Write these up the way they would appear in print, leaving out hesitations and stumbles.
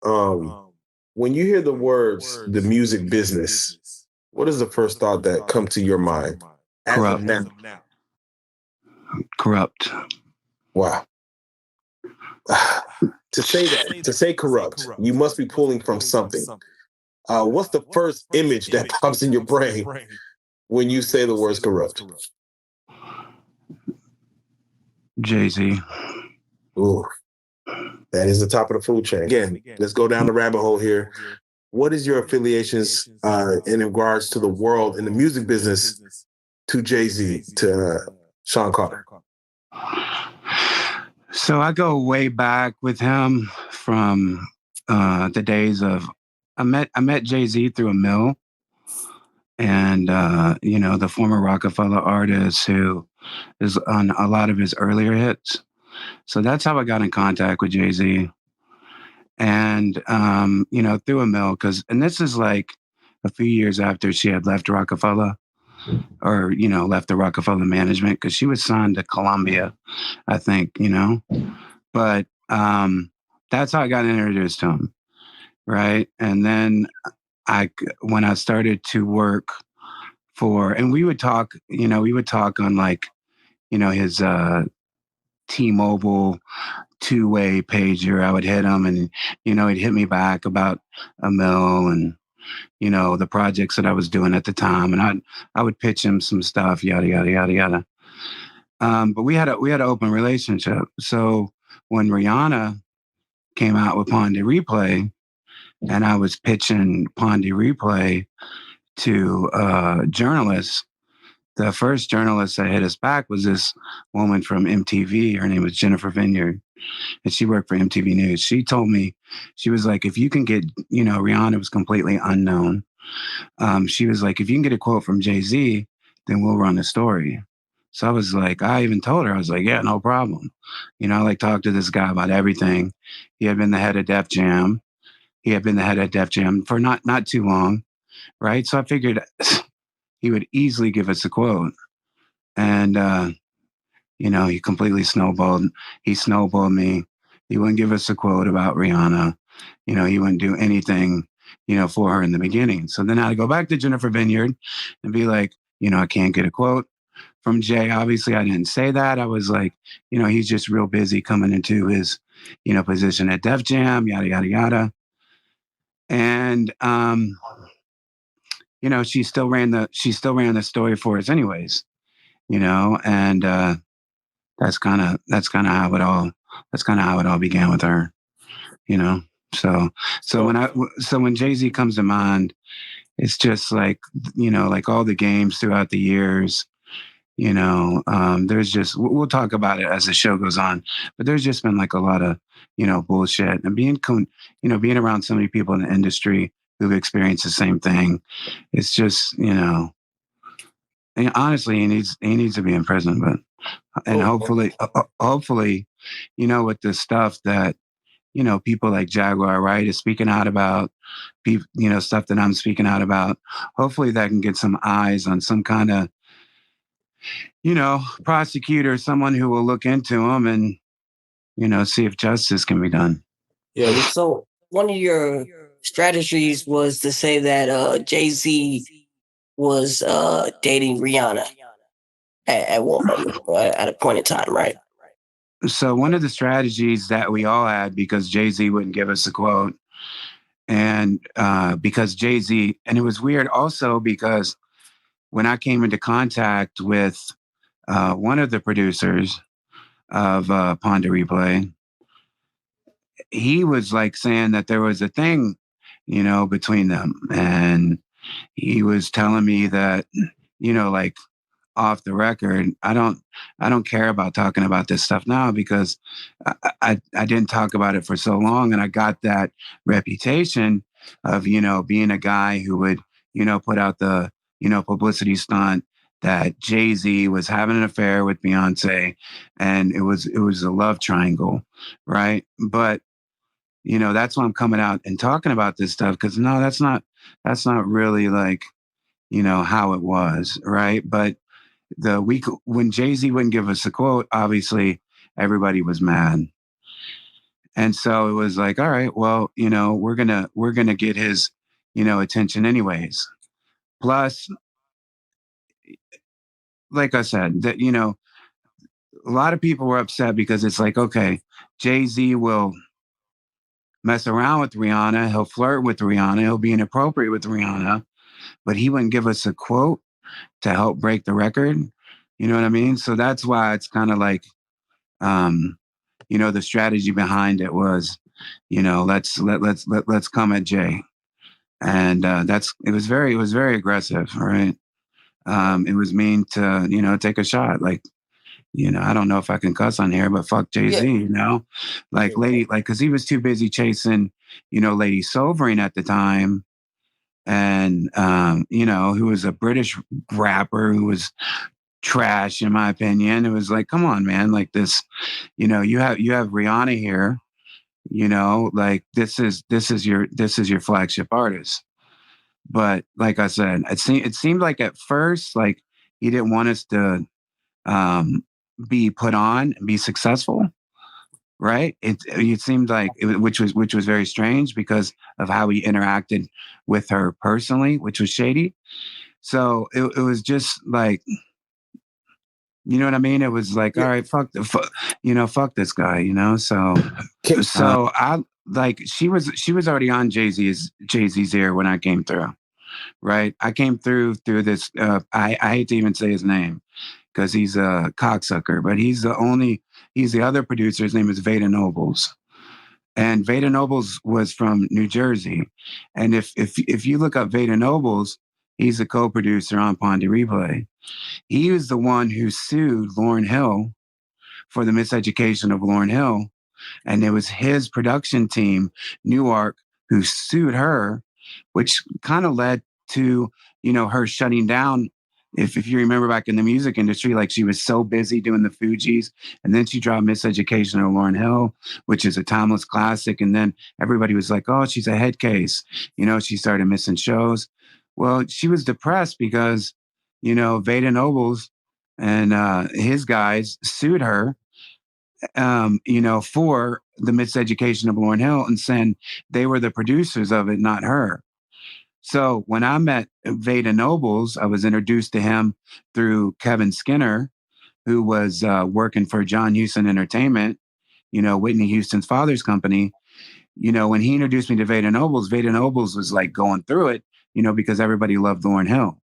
Um, when you hear the words "the music business," what is the first thought that come to your mind as of Corrupt. now? Corrupt. Wow. To say that, to say corrupt, you must be pulling from something. What's the first image that pops in your brain when you say the words corrupt? JayZ. Ooh, that is the top of the food chain. Again, let's go down the rabbit hole here. What is your affiliations in regards to the world in the music business to JayZ, to Sean Carter? So I go way back with him from the days of I met JayZ through a mill, and the former Rockefeller artist who is on a lot of his earlier hits. So that's how I got in contact with JayZ, and through a mill, and this is like a few years after she had left Rockefeller, or left the Rockefeller management, because she was signed to Columbia, I think, but that's how I got introduced to him, right? And then when I started to work and we would talk, on like, his T-Mobile two-way pager. I would hit him, and he'd hit me back about a mill and the projects that I was doing at the time, and I would pitch him some stuff, yada yada yada yada. But we had an open relationship. So when Rihanna came out with Pon de Replay, and I was pitching Pon de Replay to journalists, the first journalist that hit us back was this woman from MTV. Her name was Jennifer Vineyard, and she worked for MTV News. She told me, she was like, if you can get, Rihanna was completely unknown. She was like, if you can get a quote from JayZ, then we'll run the story. So I was like, I even told her, I was like, yeah, no problem. I like talked to this guy about everything. He had been the head of Def Jam. He had been the head of Def Jam for not too long, right? So I figured he would easily give us a quote. And, he completely snowballed. He snowballed me. He wouldn't give us a quote about Rihanna. He wouldn't do anything, for her in the beginning. So then I'd go back to Jennifer Vineyard and be like, I can't get a quote from Jay. Obviously, I didn't say that. I was like, he's just real busy coming into his, position at Def Jam, yada, yada, yada. And, she still ran the story for us anyways, and that's kind of how it all began with her, So when JayZ comes to mind, it's just like, like all the games throughout the years, there's just, we'll talk about it as the show goes on, but there's just been like a lot of, bullshit, and being around so many people in the industry who've experienced the same thing. It's just, and honestly, he needs to be in prison, but, and hopefully, with the stuff that, people like Jaguar Wright is speaking out about, stuff that I'm speaking out about, hopefully that can get some eyes on some kind of, prosecutor, someone who will look into him and, see if justice can be done. Yeah. So one of your strategies was to say that JayZ was dating Rihanna at a point in time, right? So one of the strategies that we all had, because JayZ wouldn't give us a quote, and because JayZ, and it was weird also because when I came into contact with one of the producers of Pon de Replay, he was like saying that there was a thing, between them. And he was telling me that, like off the record, I don't care about talking about this stuff now because I didn't talk about it for so long. And I got that reputation of, being a guy who would, put out the, publicity stunt that JayZ was having an affair with Beyonce, and it was a love triangle, right? But that's why I'm coming out and talking about this stuff, because no, that's not really like, how it was, right? But the week when JayZ wouldn't give us a quote, obviously everybody was mad. And so it was like, all right, well, we're gonna get his, attention anyways. Plus, like I said, that a lot of people were upset because it's like, okay, JayZ will mess around with Rihanna, he'll flirt with Rihanna, he'll be inappropriate with Rihanna, but he wouldn't give us a quote to help break the record. You know what I mean? So that's why it's kind of like, um, the strategy behind it was, let's come at Jay, and it was very aggressive, right? It was mean to take a shot, like. I don't know if I can cuss on here, but fuck JayZ, like lady, like, cause he was too busy chasing, Lady Sovereign at the time. And, who was a British rapper who was trash, in my opinion. It was like, come on, man. Like this, you have Rihanna here, like this is your flagship artist. But like I said, it seemed like at first, like he didn't want us to, um, be put on and be successful, right? It seemed like which was very strange because of how he interacted with her personally, which was shady. So it was just like, you know what I mean? It was like, all right, fuck this guy, So I like she was already on JayZ's ear when I came through, right? I came through this. I hate to even say his name because he's a cocksucker, but he's the other producer. His name is Veda Nobles. And Veda Nobles was from New Jersey. And if you look up Veda Nobles, he's a co-producer on Pondy Replay. He was the one who sued Lauryn Hill for the miseducation of Lauryn Hill. And it was his production team, Newark, who sued her, which kind of led to, her shutting down. If you remember back in the music industry, like she was so busy doing the Fugees, and then she dropped Miseducation of Lauryn Hill, which is a timeless classic. And then everybody was like, oh, she's a head case. She started missing shows. Well, she was depressed because, Veda Nobles and his guys sued her, for the miseducation of Lauryn Hill and saying they were the producers of it, not her. So when I met Veda Nobles, I was introduced to him through Kevin Skinner, who was working for John Huston Entertainment, Whitney Houston's father's company. When he introduced me to Veda Nobles was like going through it, because everybody loved Lauryn Hill.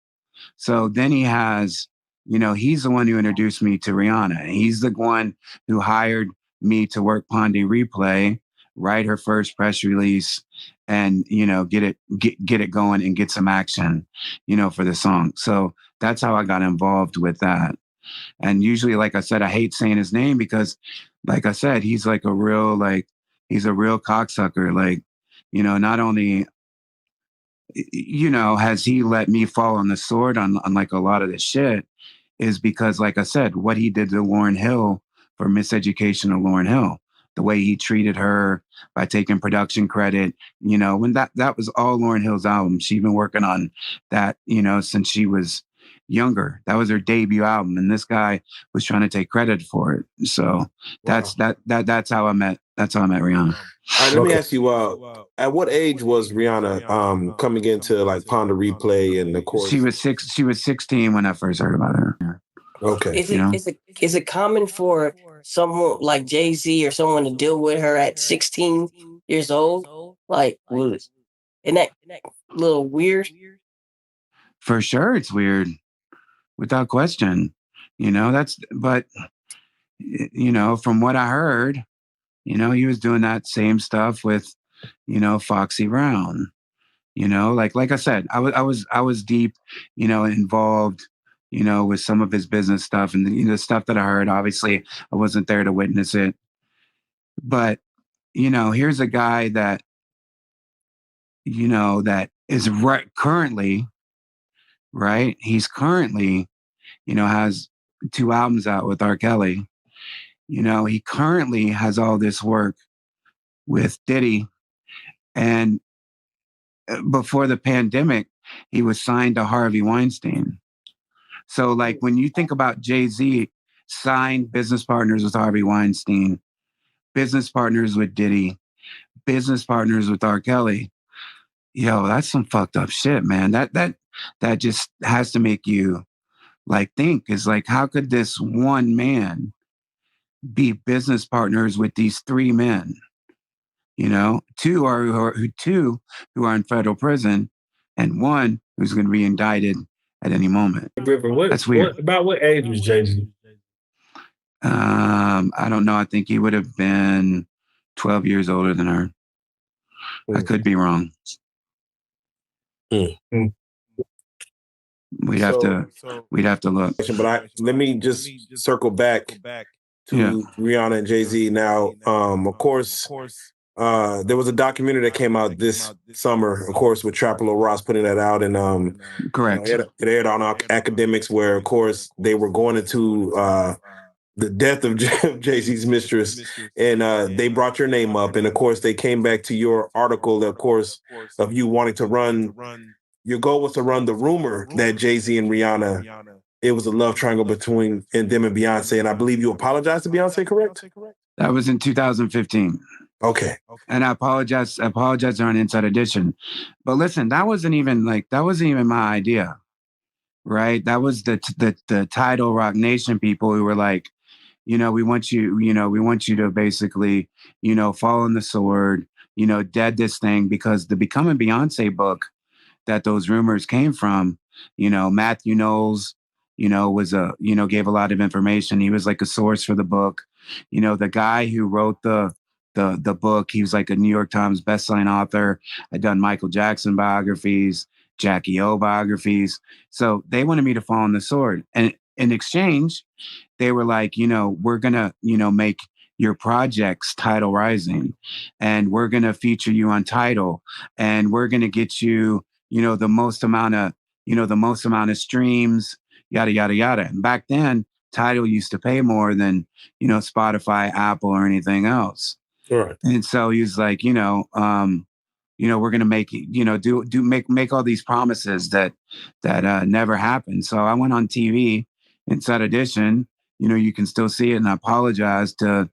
So then he's the one who introduced me to Rihanna. He's the one who hired me to work Pondy Replay, write her first press release, and get it going and get some action, for the song. So that's how I got involved with that. And usually, like I said, I hate saying his name because, like I said, he's a real cocksucker. Like, not only has he let me fall on the sword on like a lot of this shit is because, like I said, what he did to Lauryn Hill for miseducation of Lauryn Hill, the way he treated her by taking production credit, when that was all Lauryn Hill's album. She'd been working on that, since she was younger. That was her debut album. And this guy was trying to take credit for it. So that's how I met Rihanna. All right, let me ask you, at what age was Rihanna coming into like Ponda Replay and the course? She was 16 when I first heard about her. Okay. Is it common for someone like JayZ or someone to deal with her at 16 years old? Like, isn't that a little weird? For sure, it's weird, without question. But from what I heard, he was doing that same stuff with, Foxy Brown. Like I said, I was deep, involved, with some of his business stuff and the stuff that I heard. Obviously, I wasn't there to witness it, but here's a guy that that is currently right. He's currently, has 2 albums out with R. Kelly. He currently has all this work with Diddy, and before the pandemic, he was signed to Harvey Weinstein. So, like, when you think about JayZ signed business partners with Harvey Weinstein, business partners with Diddy, business partners with R. Kelly. Yo, that's some fucked up shit, man. That just has to make you like think, is like, how could this one man be business partners with these three men? You know, two who are in federal prison, and one who's going to be indicted at any moment. Griffin, That's weird. What age was JayZ? I don't know. I think he would have been 12 years older than her. I could be wrong. We'd have to look. But let me just circle back to Rihanna and JayZ. Now, of course, there was a documentary that came out this summer, of course, with Trapper Ross putting that out, and correct. It aired on Academics, where, of course, they were going into the death of JayZ's mistress, and they brought your name up, and of course, they came back to your article, of course, of you wanting to run. Your goal was to run the rumor that JayZ and Rihanna, it was a love triangle between them and Beyonce, and I believe you apologized to Beyonce, correct? That was in 2015. Okay. And I apologize on Inside Edition. But listen, that wasn't even my idea, right? That was the Tidal Rock Nation people who were like, we want you to basically, fall on the sword, dead this thing, because the Becoming Beyonce book that those rumors came from, Matthew Knowles, gave a lot of information. He was like a source for the book. The guy who wrote the book, he was like a New York Times bestselling author. I'd done Michael Jackson biographies, Jackie O biographies. So they wanted me to fall on the sword. And in exchange, they were like, we're going to, make your projects Tidal Rising, and we're going to feature you on Tidal, and we're going to get you, the most amount of streams, yada, yada, yada. And back then, Tidal used to pay more than, Spotify, Apple, or anything else. Right. And so he was like, we're going to make, make all these promises that never happened. So I went on TV, Inside Edition, you can still see it. And I apologize to,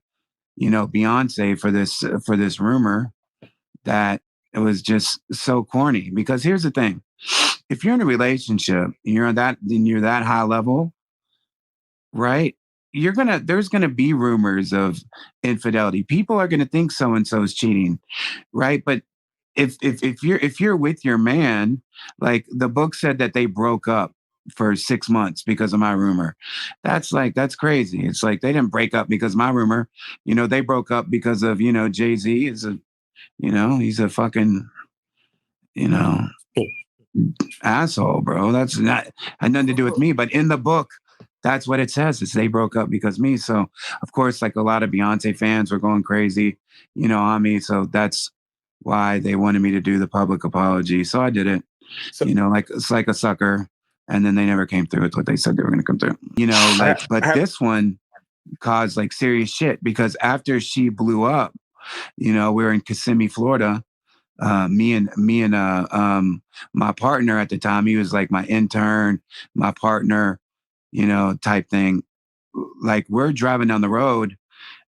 Beyonce for this rumor that it was just so corny. Because here's the thing. If you're in a relationship, you're that high level, right? There's gonna be rumors of infidelity. People are gonna think so and so is cheating, right? But if you're with your man, like the book said that they broke up for 6 months because of my rumor. That's crazy. It's like they didn't break up because of my rumor. They broke up because of, JayZ is a, he's a fucking, asshole, bro. That's not had nothing to do with me. But in the book, that's what it says. It's they broke up because of me. So of course, like a lot of Beyonce fans were going crazy, on me. So that's why they wanted me to do the public apology. So I did it. So, it's like a sucker. And then they never came through with what they said they were going to come through. But this one caused like serious shit, because after she blew up, we were in Kissimmee, Florida. Me and my partner at the time, he was like my intern, my partner, type thing. Like we're driving down the road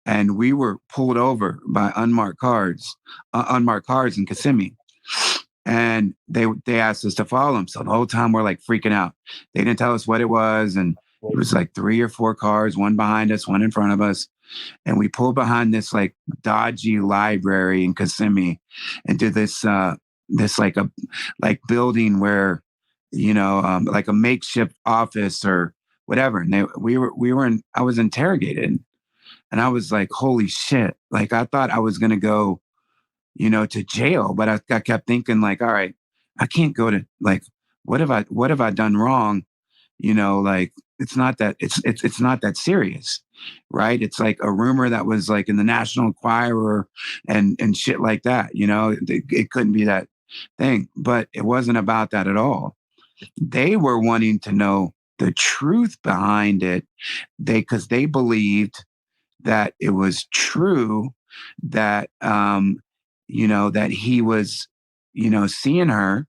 and we were pulled over by unmarked cars in Kissimmee. And they asked us to follow them. So the whole time we're like freaking out. They didn't tell us what it was. And it was like 3 or 4 cars, one behind us, one in front of us. And we pulled behind this like dodgy library in Kissimmee and did this like building where, like a makeshift office or whatever. And I was interrogated, and I was like, holy shit. Like I thought I was going to go, to jail, but I kept thinking like, all right, I can't go to like, what have I done wrong? Like it's not that serious, right? It's like a rumor that was like in the National Enquirer and shit like that. It couldn't be that thing, but it wasn't about that at all. They were wanting to know the truth behind it. Because they believed that it was true that, that he was, seeing her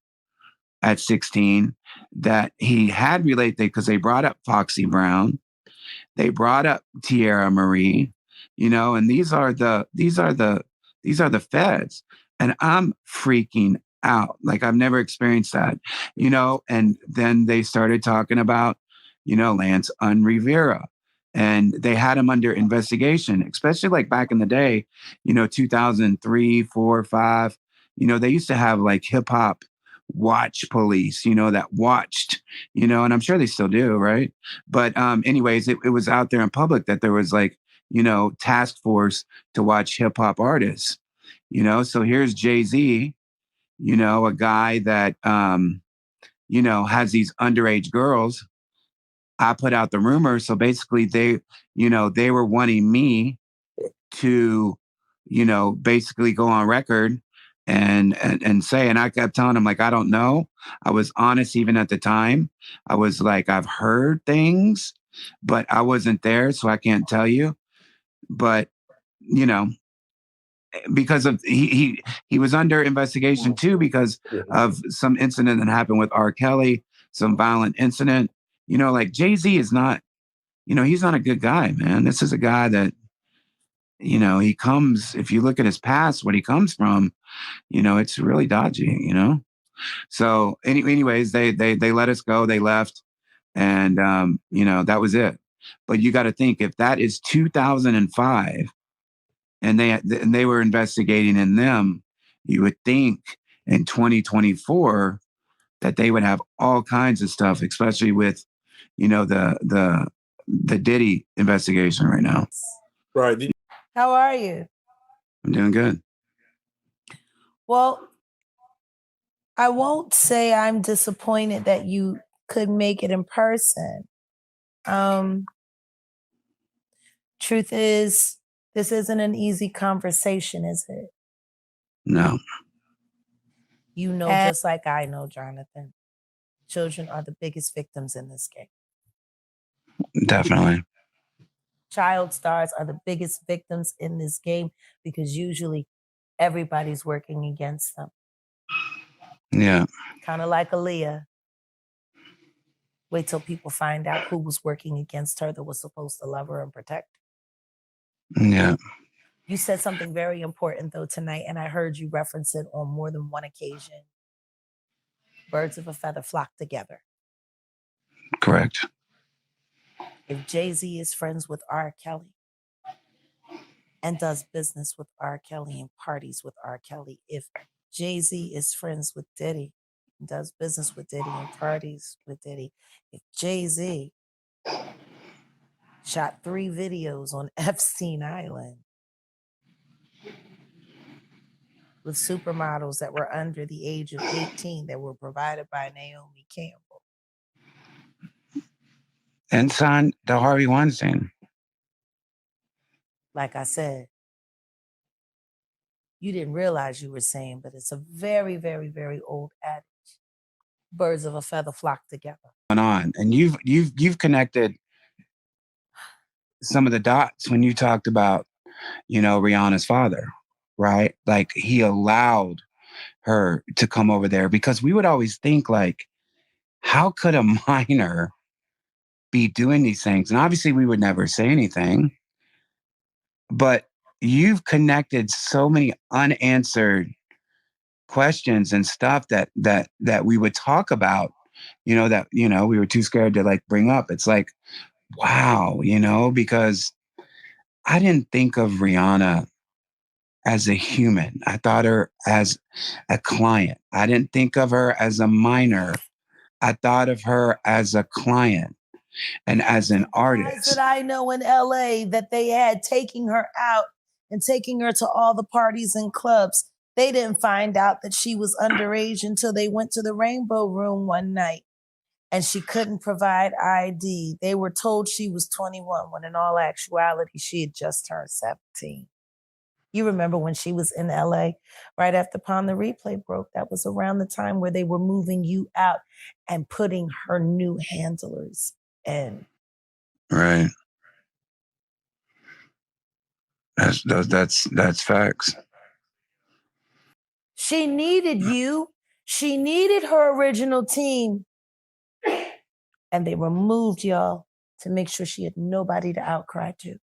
at 16, that he had related, because they brought up Foxy Brown, they brought up Tierra Marie, and these are the feds, and I'm freaking out. Like, I've never experienced that, and then they started talking about, Lance Rivera, and they had him under investigation, especially like back in the day, 2003, 4, 5, they used to have like hip hop watch police, that watched, and I'm sure they still do, right? But anyways, it was out there in public that there was like, task force to watch hip hop artists, so here's JayZ, a guy that, has these underage girls. I put out the rumor. So basically they were wanting me to, basically go on record and say, and I kept telling him, like, I don't know. I was honest even at the time. I was like, I've heard things, but I wasn't there, so I can't tell you. But, because of he was under investigation too because of some incident that happened with R. Kelly, some violent incident. Like JayZ is not, he's not a good guy, man. This is a guy that, he comes, if you look at his past, what he comes from, it's really dodgy. So anyways, they let us go. They left, and that was it. But you got to think, if that is 2005, and they were investigating in them, you would think in 2024 that they would have all kinds of stuff, especially with, the Diddy investigation right now. Right. How are you? I'm doing good. Well, I won't say I'm disappointed that you couldn't make it in person. Truth is, this isn't an easy conversation, is it? No. You know, just like I know, Jonathan, children are the biggest victims in this game. Definitely. Child stars are the biggest victims in this game because usually everybody's working against them. Yeah. Kind of like Aaliyah. Wait till people find out who was working against her that was supposed to love her and protect her. Yeah. You said something very important, though, tonight, and I heard you reference it on more than one occasion. Birds of a feather flock together. Correct. If JayZ is friends with R. Kelly and does business with R. Kelly and parties with R. Kelly, if JayZ is friends with Diddy and does business with Diddy and parties with Diddy, if JayZ shot 3 videos on Epstein Island with supermodels that were under the age of 18 that were provided by Naomi Campbell. And signed the Harvey Weinstein. Like I said, you didn't realize you were saying, but it's a very, very, very old adage. Birds of a feather flock together. And you've connected some of the dots when you talked about, Rihanna's father, right? Like, he allowed her to come over there, because we would always think, like, how could a minor be doing these things? And obviously we would never say anything, but you've connected so many unanswered questions and stuff that we would talk about, that, we were too scared to like bring up. It's like, wow, because I didn't think of Rihanna as a human. I thought her as a client. I didn't think of her as a minor. I thought of her as a client and as an artist. That I know in LA that they had taking her out and taking her to all the parties and clubs. They didn't find out that she was underage until they went to the Rainbow Room one night and she couldn't provide ID. They were told she was 21 when in all actuality, she had just turned 17. You remember when she was in LA right after Upon the Replay broke? That was around the time where they were moving you out and putting her new handlers in. Right. That's facts. She needed you. She needed her original team. And they removed y'all to make sure she had nobody to outcry to.